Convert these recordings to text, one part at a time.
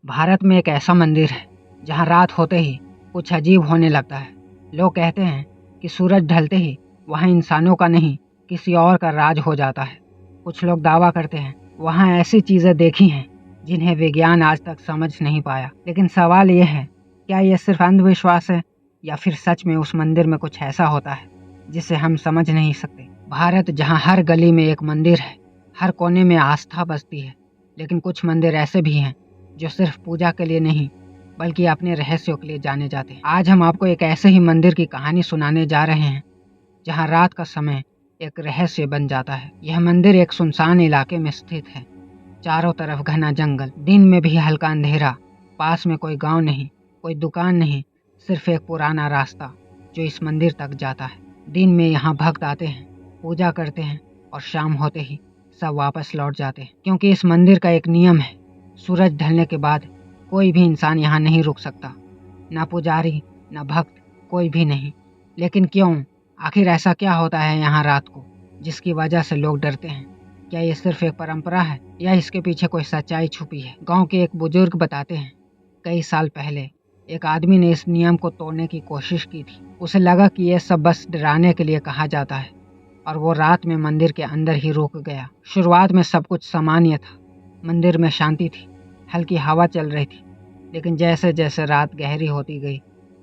भारत में एक ऐसा मंदिर है जहाँ रात होते ही कुछ अजीब होने लगता है। लोग कहते हैं कि सूरज ढलते ही वहाँ इंसानों का नहीं किसी और का राज हो जाता है। कुछ लोग दावा करते हैं वहाँ ऐसी चीज़ें देखी हैं जिन्हें विज्ञान आज तक समझ नहीं पाया। लेकिन सवाल यह है, क्या यह सिर्फ अंधविश्वास है या फिर सच में उस मंदिर में कुछ ऐसा होता है जिसे हम समझ नहीं सकते। भारत जहाँ हर गली में एक मंदिर है, हर कोने में आस्था बसती है, लेकिन कुछ मंदिर ऐसे भी हैं जो सिर्फ पूजा के लिए नहीं बल्कि अपने रहस्यों के लिए जाने जाते हैं। आज हम आपको एक ऐसे ही मंदिर की कहानी सुनाने जा रहे हैं जहां रात का समय एक रहस्य बन जाता है। यह मंदिर एक सुनसान इलाके में स्थित है। चारों तरफ घना जंगल, दिन में भी हल्का अंधेरा, पास में कोई गांव नहीं, कोई दुकान नहीं, सिर्फ एक पुराना रास्ता जो इस मंदिर तक जाता है। दिन में यहाँ भक्त आते हैं, पूजा करते हैं और शाम होते ही सब वापस लौट जाते हैं, क्योंकि इस मंदिर का एक नियम है, सूरज ढलने के बाद कोई भी इंसान यहाँ नहीं रुक सकता, ना पुजारी ना भक्त, कोई भी नहीं। लेकिन क्यों? आखिर ऐसा क्या होता है यहाँ रात को जिसकी वजह से लोग डरते हैं? क्या ये सिर्फ एक परंपरा है या इसके पीछे कोई सच्चाई छुपी है? गांव के एक बुजुर्ग बताते हैं, कई साल पहले एक आदमी ने इस नियम को तोड़ने की कोशिश की थी। उसे लगा कि यह सब बस डराने के लिए कहा जाता है और वो रात में मंदिर के अंदर ही रुक गया। शुरुआत में सब कुछ सामान्य था, मंदिर में शांति थी, हल्की हवा चल रही थी। लेकिन जैसे जैसे रात गहरी होती गई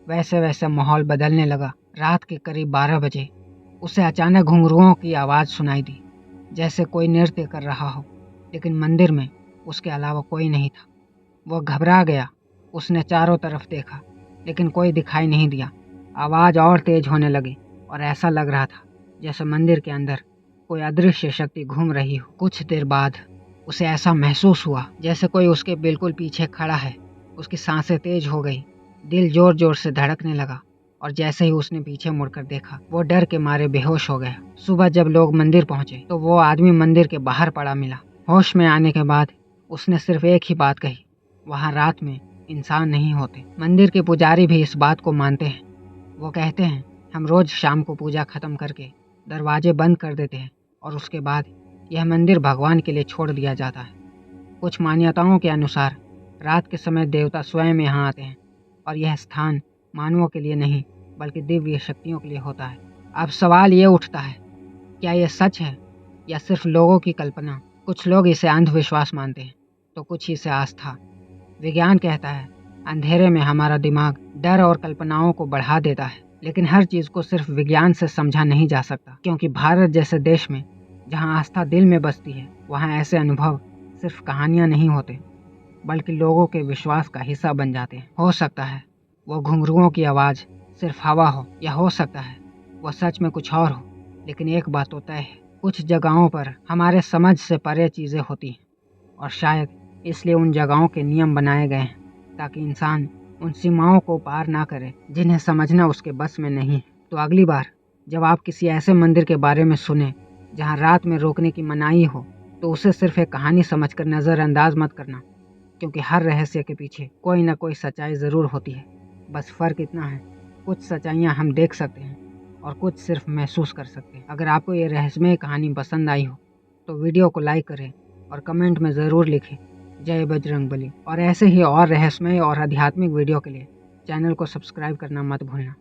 वैसे वैसे माहौल बदलने लगा। रात के करीब 12 बजे उसे अचानक घुंघरुओं की आवाज़ सुनाई दी, जैसे कोई नृत्य कर रहा हो, लेकिन मंदिर में उसके अलावा कोई नहीं था। वह घबरा गया। उसने चारों तरफ देखा लेकिन कोई दिखाई नहीं दिया। आवाज़ और तेज होने लगी और ऐसा लग रहा था जैसे मंदिर के अंदर कोई अदृश्य शक्ति घूम रही हो। कुछ देर बाद उसे ऐसा महसूस हुआ जैसे कोई उसके बिल्कुल पीछे खड़ा है। उसकी सांसें तेज हो गई, दिल जोर जोर से धड़कने लगा और जैसे ही उसने पीछे मुड़कर देखा वो डर के मारे बेहोश हो गया। सुबह जब लोग मंदिर पहुंचे तो वो आदमी मंदिर के बाहर पड़ा मिला। होश में आने के बाद उसने सिर्फ एक ही बात कही, वहाँ रात में इंसान नहीं होते। मंदिर के पुजारी भी इस बात को मानते हैं। वो कहते हैं, हम रोज शाम को पूजा खत्म करके दरवाजे बंद कर देते हैं और उसके बाद यह मंदिर भगवान के लिए छोड़ दिया जाता है। कुछ मान्यताओं के अनुसार रात के समय देवता स्वयं यहाँ आते हैं और यह स्थान मानवों के लिए नहीं बल्कि दिव्य शक्तियों के लिए होता है। अब सवाल ये उठता है, क्या यह सच है या सिर्फ लोगों की कल्पना? कुछ लोग इसे अंधविश्वास मानते हैं तो कुछ इसे आस्था। विज्ञान कहता है अंधेरे में हमारा दिमाग डर और कल्पनाओं को बढ़ा देता है, लेकिन हर चीज़ को सिर्फ विज्ञान से समझा नहीं जा सकता, क्योंकि भारत जैसे देश में जहाँ आस्था दिल में बसती है वहाँ ऐसे अनुभव सिर्फ कहानियाँ नहीं होते बल्कि लोगों के विश्वास का हिस्सा बन जाते हैं। हो सकता है वो घुंघरुओं की आवाज़ सिर्फ हवा हो या हो सकता है वो सच में कुछ और हो, लेकिन एक बात तो तय है, कुछ जगहों पर हमारे समझ से परे चीज़ें होती हैं और शायद इसलिए उन जगहों के नियम बनाए गए हैं ताकि इंसान उन सीमाओं को पार ना करे जिन्हें समझना उसके बस में नहीं है। तो अगली बार जब आप किसी ऐसे मंदिर के बारे में सुने जहाँ रात में रोकने की मनाही हो तो उसे सिर्फ एक कहानी समझकर नज़रअंदाज मत करना, क्योंकि हर रहस्य के पीछे कोई ना कोई सच्चाई ज़रूर होती है। बस फ़र्क इतना है, कुछ सच्चाइयाँ हम देख सकते हैं और कुछ सिर्फ महसूस कर सकते हैं। अगर आपको ये रहस्यमय कहानी पसंद आई हो तो वीडियो को लाइक करें और कमेंट में ज़रूर लिखें जय बजरंगबली। और ऐसे ही और रहस्यमय और आध्यात्मिक वीडियो के लिए चैनल को सब्सक्राइब करना मत भूलना।